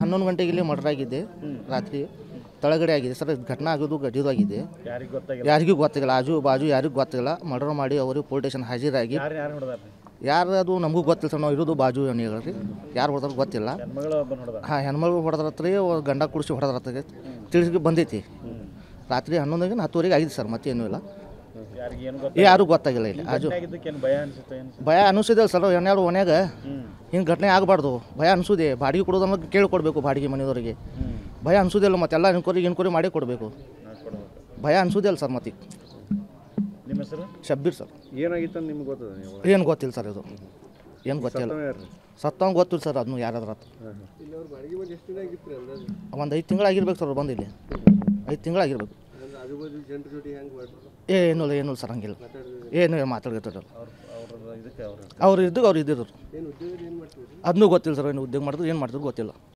11 ಗಂಟೆಗೆ ಇಲ್ಲಿ ಮರ್ಡರ್ ಆಗಿದೆ ರಾತ್ರಿ ತಳಗಡೆ ಆಗಿದೆ ಸರ್. ಘಟನೆ ಆಗೋದು ಗಡಿದಾಗಿದೆ, ಯಾರಿಗೂ ಗೊತ್ತಿಲ್ಲ, ಆಜು ಬಾಜು ಯಾರಿಗೂ ಗೊತ್ತಿಲ್ಲ. ಮರ್ಡರ್ ಮಾಡಿ ಅವರು ಪೊಲೀಸ್ ಸ್ಟೇಷನ್ ಹಾಜರಾಗಿ ಯಾರು ಅದು ನಮಗೂ ಗೊತ್ತಿಲ್ಲ ಸರ್. ನಾವು ಇರೋದು ಬಾಜು ಹೇಳ್ರಿ, ಯಾರು ಹೊಡೆದ್ರೆ ಗೊತ್ತಿಲ್ಲ. ಹಾಂ, ಹೆಣ್ಮಗಳು ಹೊಡೆದ್ರತ್ರಿ, ಗಂಡ ಕುಡಿಸಿ ಹೊಡೆದ್ರತ್ರಿ ತಿಳಿಸಿ ಬಂದೈತಿ. ರಾತ್ರಿ 11 10ವರೆಗೆ ಆಗಿದೆ ಸರ್. ಮತ್ತೇನೂ ಇಲ್ಲ, ಯಾರೂ ಗೊತ್ತಾಗಿಲ್ಲ. ಇಲ್ಲಿ ಆಜು ಭಯ ಅನಿಸಿದೆ ಸರ್. ಏನಾರು ಮನ್ಯಾಗ ಹಿಂಗೆ ಘಟನೆ ಆಗಬಾರ್ದು, ಭಯ ಅನಿಸೋದೆ. ಬಾಡಿಗೆ ಕೊಡೋದನ್ನ ಕೇಳಿಕೊಡ್ಬೇಕು, ಬಾಡಿಗೆ ಮನೆಯವರಿಗೆ ಭಯ ಅನಿಸೋದಿಲ್ಲ. ಮತ್ತೆಲ್ಲ ಇನ್ಕ್ವೈರಿ ಮಾಡೇ ಕೊಡಬೇಕು, ಭಯ ಅನಿಸೋದಿಲ್ಲ ಸರ್. ಮತ್ತೆ ನಿಮ್ಮ ಹೆಸರು? ಶಬ್ಬೀರ್ ಸರ್. ಏನಾಗಿತ್ತು ನಿಮ್ಗೆ ಗೊತ್ತದ? ಏನು ಗೊತ್ತಿಲ್ಲ ಸರ್, ಇದು ಏನು ಗೊತ್ತಿಲ್ಲ. ಸತ್ತವಂಗೆ ಗೊತ್ತಿಲ್ಲ ಸರ್. ಅದನ್ನು ಯಾರಾದ್ರೂ ಒಂದು 5 ತಿಂಗಳಾಗಿರ್ಬೇಕು ಸರ್ ಬಂದು ಇಲ್ಲಿ. 5 ತಿಂಗಳಾಗಿರ್ಬೇಕು. ಏನಿಲ್ಲ ಸರ್, ಹಂಗಿಲ್ಲ, ಏನು ಮಾತಾಡ್ತಿರಲ್ಲ. ಅವ್ರು ಇದ್ದಿದ್ದು ಅದನ್ನೂ ಗೊತ್ತಿಲ್ಲ ಸರ್. ಏನು ಉದ್ಯೋಗ ಮಾಡಿದ್ರು, ಏನು ಮಾಡ್ತಿದ್ರು ಗೊತ್ತಿಲ್ಲ.